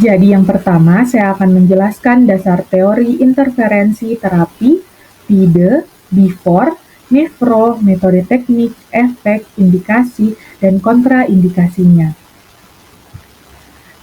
Jadi yang pertama, saya akan menjelaskan dasar teori interferensi terapi, FIDE, before, nefro, metode teknik, efek, indikasi, dan kontraindikasinya.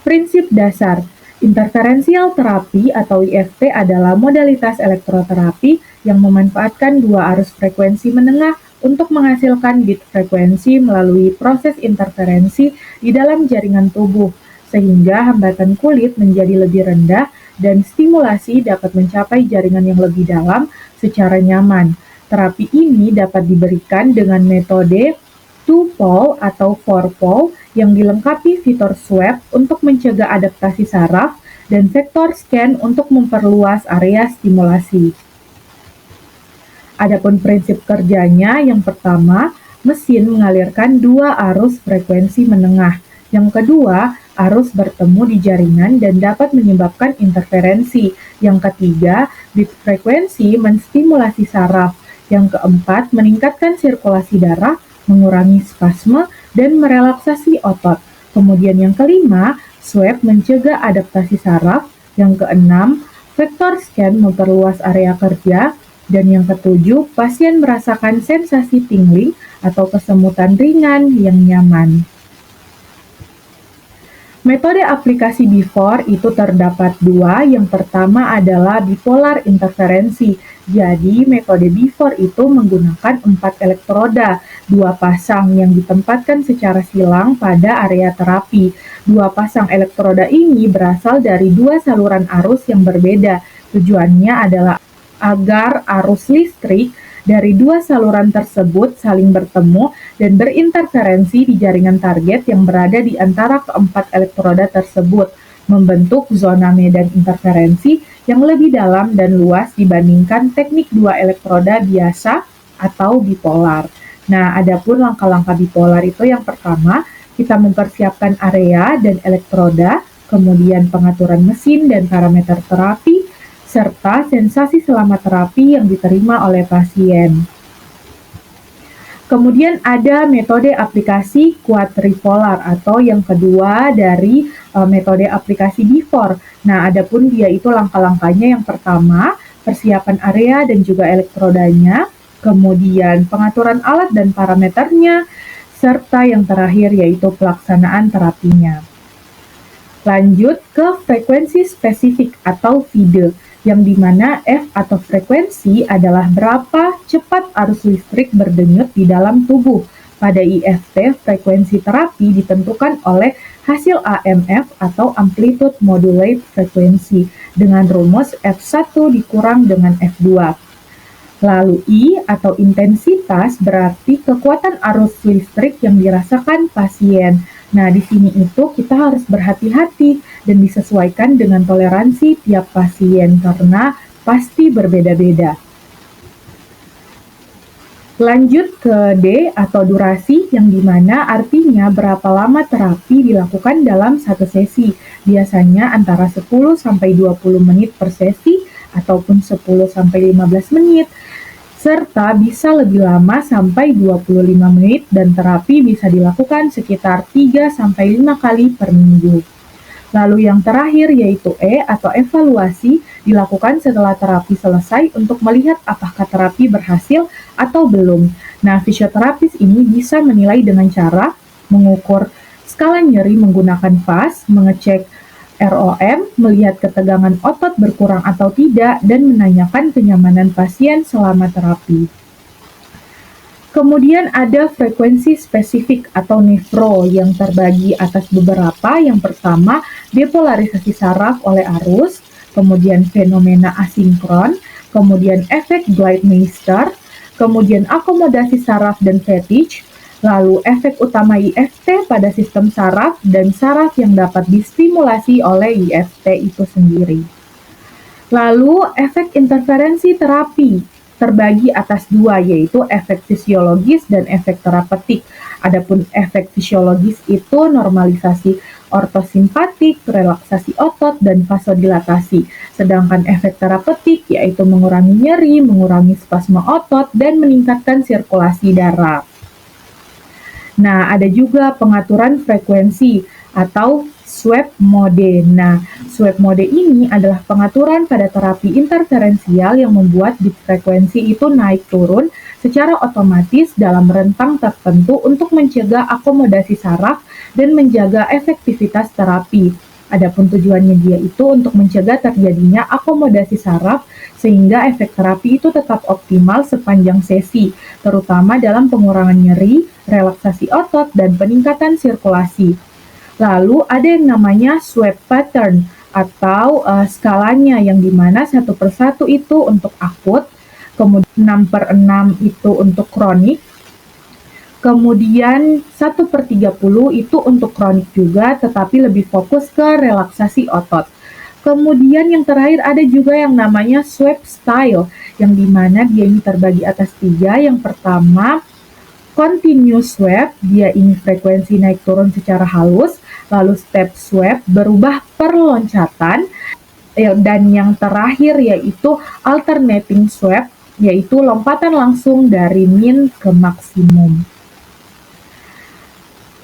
Prinsip dasar interferensial terapi atau IFT adalah modalitas elektroterapi yang memanfaatkan dua arus frekuensi menengah untuk menghasilkan bit frekuensi melalui proses interferensi di dalam jaringan tubuh, sehingga hambatan kulit menjadi lebih rendah dan stimulasi dapat mencapai jaringan yang lebih dalam secara nyaman. Terapi ini dapat diberikan dengan metode 2-pole atau 4-pole yang dilengkapi fitur swab untuk mencegah adaptasi saraf dan vektor scan untuk memperluas area stimulasi. Adapun prinsip kerjanya, yang pertama, mesin mengalirkan dua arus frekuensi menengah. Yang kedua, arus bertemu di jaringan dan dapat menyebabkan interferensi. Yang ketiga, bit frekuensi menstimulasi saraf. Yang keempat, meningkatkan sirkulasi darah, mengurangi spasme, dan merelaksasi otot. Kemudian yang kelima, swab mencegah adaptasi saraf. Yang keenam, vektor scan memperluas area kerja. Dan yang ketujuh, pasien merasakan sensasi tingling atau kesemutan ringan yang nyaman. Metode aplikasi before itu terdapat dua. Yang pertama adalah bipolar interferensi. Jadi, metode before itu menggunakan 4 elektroda, 2 pasang yang ditempatkan secara silang pada area terapi. 2 pasang elektroda ini berasal dari 2 saluran arus yang berbeda. Tujuannya adalah agar arus listrik dari 2 saluran tersebut saling bertemu dan berinterferensi di jaringan target yang berada di antara keempat elektroda tersebut, membentuk zona medan interferensi yang lebih dalam dan luas dibandingkan teknik 2 elektroda biasa atau bipolar. Nah, adapun langkah-langkah bipolar itu yang pertama, kita mempersiapkan area dan elektroda, kemudian pengaturan mesin dan parameter terapi, serta sensasi selama terapi yang diterima oleh pasien. Kemudian ada metode aplikasi quadripolar atau yang kedua dari metode aplikasi before. Nah, adapun dia itu langkah-langkahnya yang pertama, persiapan area dan juga elektrodanya, kemudian pengaturan alat dan parameternya, serta yang terakhir yaitu pelaksanaan terapinya. Lanjut ke frekuensi spesifik atau FIDE, yang dimana F atau frekuensi adalah berapa cepat arus listrik berdenyut di dalam tubuh. Pada IFT, frekuensi terapi ditentukan oleh hasil AMF atau amplitude modulate frequency dengan rumus F1 dikurang dengan F2. Lalu I atau intensitas berarti kekuatan arus listrik yang dirasakan pasien. Nah, di sini itu kita harus berhati-hati dan disesuaikan dengan toleransi tiap pasien karena pasti berbeda-beda. Lanjut ke D atau durasi, yang dimana artinya berapa lama terapi dilakukan dalam satu sesi. Biasanya antara 10-20 menit per sesi ataupun 10-15 menit. Serta bisa lebih lama sampai 25 menit dan terapi bisa dilakukan sekitar 3-5 kali per minggu. Lalu yang terakhir yaitu E atau evaluasi, dilakukan setelah terapi selesai untuk melihat apakah terapi berhasil atau belum. Nah, fisioterapis ini bisa menilai dengan cara mengukur skala nyeri menggunakan VAS, mengecek ROM, melihat ketegangan otot berkurang atau tidak, dan menanyakan kenyamanan pasien selama terapi. Kemudian ada frekuensi spesifik atau nefro yang terbagi atas beberapa. Yang pertama, depolarisasi saraf oleh arus, kemudian fenomena asinkron, kemudian efek Gleitmeister, kemudian akomodasi saraf dan fetish, lalu efek utama IFT pada sistem saraf dan saraf yang dapat distimulasi oleh IFT itu sendiri. Lalu efek interferensi terapi terbagi atas dua, yaitu efek fisiologis dan efek terapeutik. Adapun efek fisiologis itu normalisasi ortosimpatik, relaksasi otot, dan vasodilatasi. Sedangkan efek terapeutik yaitu mengurangi nyeri, mengurangi spasme otot, dan meningkatkan sirkulasi darah. Nah, ada juga pengaturan frekuensi atau sweep mode. Nah, sweep mode ini adalah pengaturan pada terapi interferensial yang membuat bit frekuensi itu naik turun secara otomatis dalam rentang tertentu untuk mencegah akomodasi saraf dan menjaga efektivitas terapi. Adapun tujuannya dia itu untuk mencegah terjadinya akomodasi saraf sehingga efek terapi itu tetap optimal sepanjang sesi, terutama dalam pengurangan nyeri, relaksasi otot, dan peningkatan sirkulasi. Lalu ada yang namanya sweep pattern atau skalanya yang dimana 1/1 itu untuk akut, kemudian 6/6 itu untuk kronik, kemudian 1/30 itu untuk kronik juga tetapi lebih fokus ke relaksasi otot. Kemudian yang terakhir ada juga yang namanya sweep style yang dimana dia ini terbagi atas 3. Yang pertama continuous sweep, dia ini frekuensi naik turun secara halus, lalu step sweep berubah per loncatan, dan yang terakhir yaitu alternating sweep, yaitu lompatan langsung dari min ke maksimum.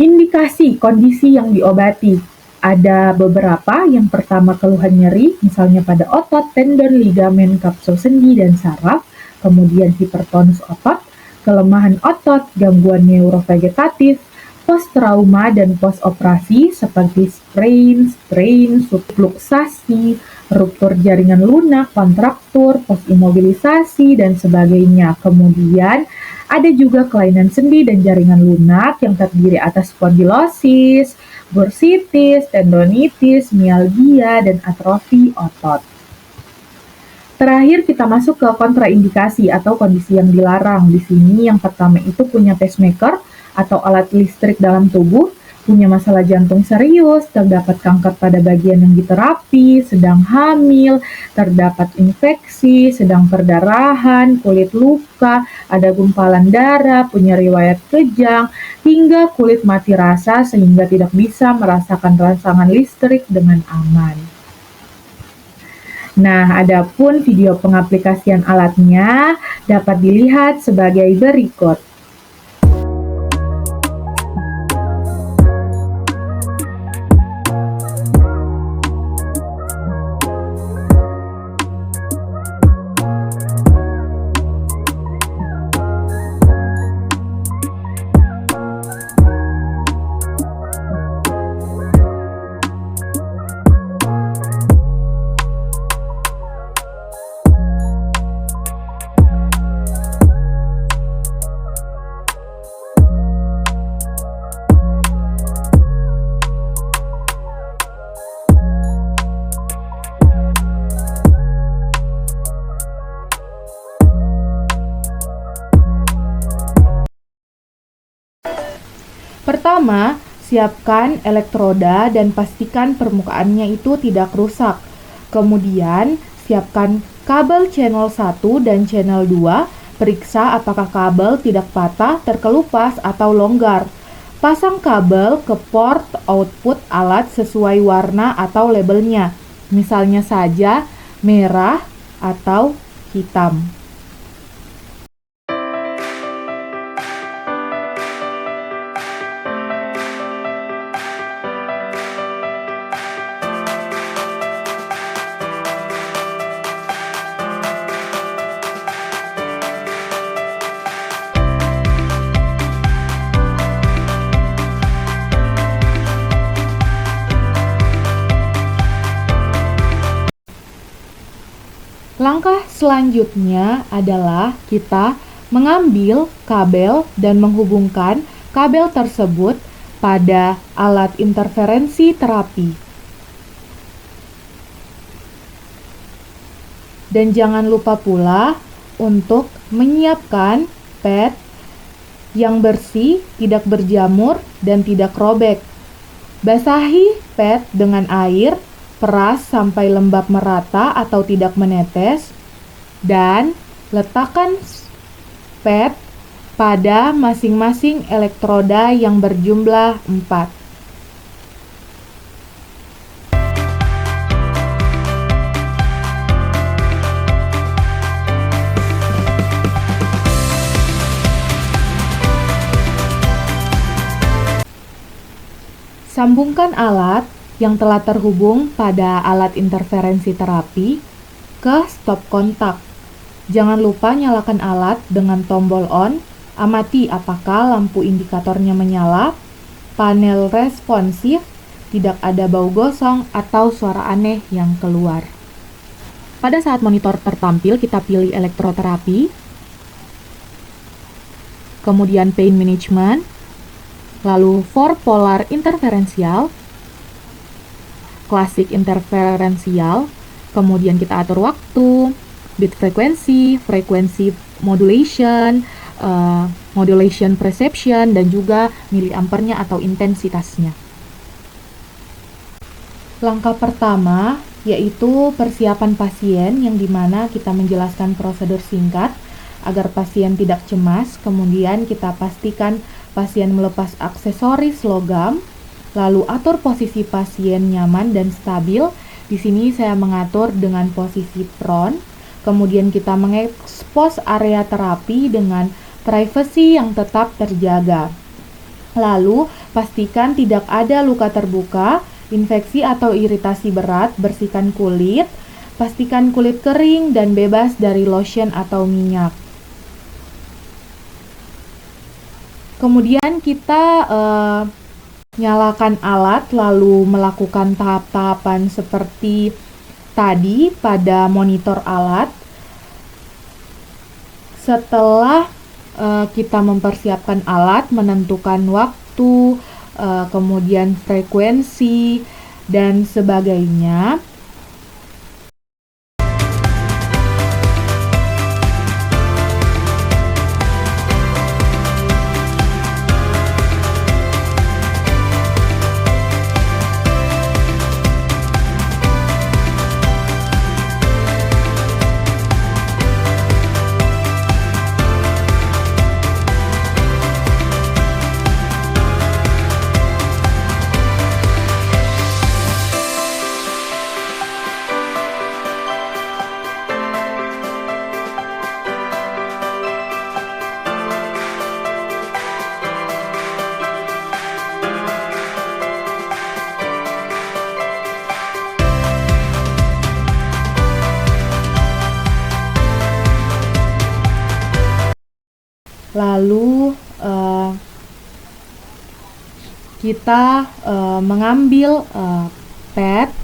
Indikasi kondisi yang diobati ada beberapa. Yang pertama keluhan nyeri, misalnya pada otot, tendon, ligamen, kapsul sendi, dan saraf. Kemudian hipertonus otot, kelemahan otot, gangguan neurovegetatif, post-trauma dan post-operasi seperti strain, subluxasi, ruptur jaringan lunak, kontraktur, post-imobilisasi, dan sebagainya. Kemudian ada juga kelainan sendi dan jaringan lunak yang terdiri atas spondylosis, bursitis, tendonitis, mialgia, dan atrofi otot. Terakhir kita masuk ke kontraindikasi atau kondisi yang dilarang. Di sini yang pertama itu punya pacemaker atau alat listrik dalam tubuh, punya masalah jantung serius, terdapat kanker pada bagian yang diterapi, sedang hamil, terdapat infeksi, sedang perdarahan, kulit luka, ada gumpalan darah, punya riwayat kejang, hingga kulit mati rasa sehingga tidak bisa merasakan rangsangan listrik dengan aman. Nah, adapun video pengaplikasian alatnya dapat dilihat sebagai berikut. Pertama, siapkan elektroda dan pastikan permukaannya itu tidak rusak. Kemudian, siapkan kabel channel 1 dan channel 2. Periksa apakah kabel tidak patah, terkelupas, atau longgar. Pasang kabel ke port output alat sesuai warna atau labelnya. Misalnya saja merah atau hitam. Langkah selanjutnya adalah kita mengambil kabel dan menghubungkan kabel tersebut pada alat interferensi terapi. Dan jangan lupa pula untuk menyiapkan pad yang bersih, tidak berjamur, dan tidak robek. Basahi pad dengan air, peras sampai lembab merata atau tidak menetes, dan letakkan pad pada masing-masing elektroda yang berjumlah 4. Sambungkan alat yang telah terhubung pada alat interferensi terapi ke stop kontak. Jangan lupa nyalakan alat dengan tombol on, amati apakah lampu indikatornya menyala, panel responsif, tidak ada bau gosong atau suara aneh yang keluar. Pada saat monitor tertampil, kita pilih elektroterapi, kemudian pain management, lalu 4 polar interferensial, klasik interferensial, kemudian kita atur waktu, bit frekuensi, frekuensi modulation, modulation perception, dan juga miliampernya atau intensitasnya. Langkah pertama yaitu persiapan pasien, yang dimana kita menjelaskan prosedur singkat agar pasien tidak cemas. Kemudian kita pastikan pasien melepas aksesoris logam, lalu atur posisi pasien nyaman dan stabil. Di sini saya mengatur dengan posisi prone. Kemudian kita mengekspos area terapi dengan privasi yang tetap terjaga. Lalu pastikan tidak ada luka terbuka, infeksi atau iritasi berat. Bersihkan kulit, pastikan kulit kering dan bebas dari lotion atau minyak. Kemudian kita nyalakan alat, lalu melakukan tahap-tahapan seperti tadi pada monitor alat. Setelah kita mempersiapkan alat, menentukan waktu, kemudian frekuensi, dan sebagainya. Lalu kita mengambil pad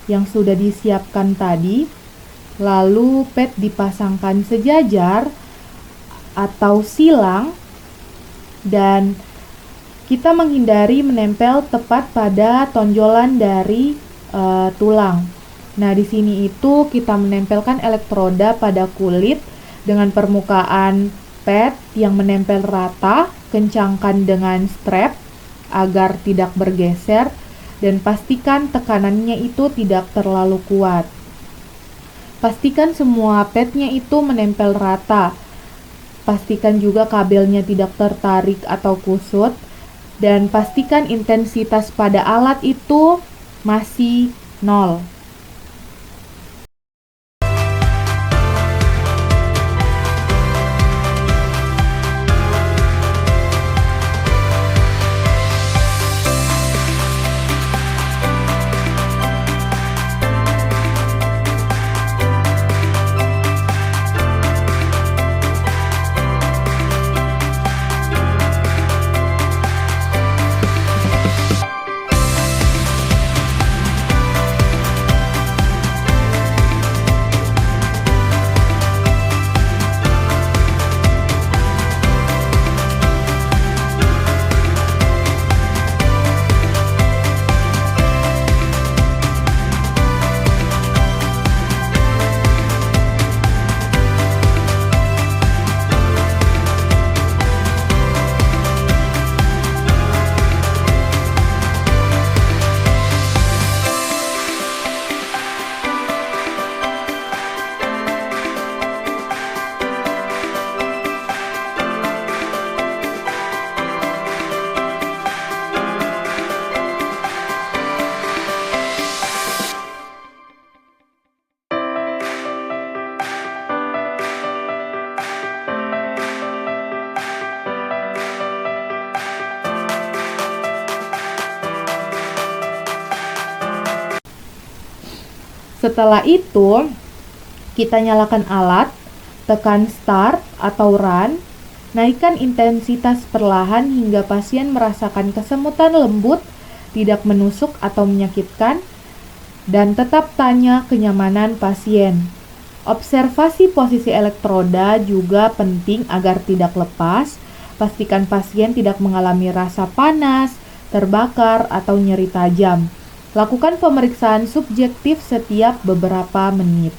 yang sudah disiapkan tadi, lalu pad dipasangkan sejajar atau silang, dan kita menghindari menempel tepat pada tonjolan dari tulang. Nah, di sini itu kita menempelkan elektroda pada kulit dengan permukaan pad yang menempel rata. Kencangkan dengan strap agar tidak bergeser, dan pastikan tekanannya itu tidak terlalu kuat. Pastikan semua padnya itu menempel rata. Pastikan juga kabelnya tidak tertarik atau kusut, dan pastikan intensitas pada alat itu masih 0. Setelah itu, kita nyalakan alat, tekan start atau run, naikkan intensitas perlahan hingga pasien merasakan kesemutan lembut, tidak menusuk atau menyakitkan, dan tetap tanya kenyamanan pasien. Observasi posisi elektroda juga penting agar tidak lepas. Pastikan pasien tidak mengalami rasa panas, terbakar, atau nyeri tajam. Lakukan pemeriksaan subjektif setiap beberapa menit.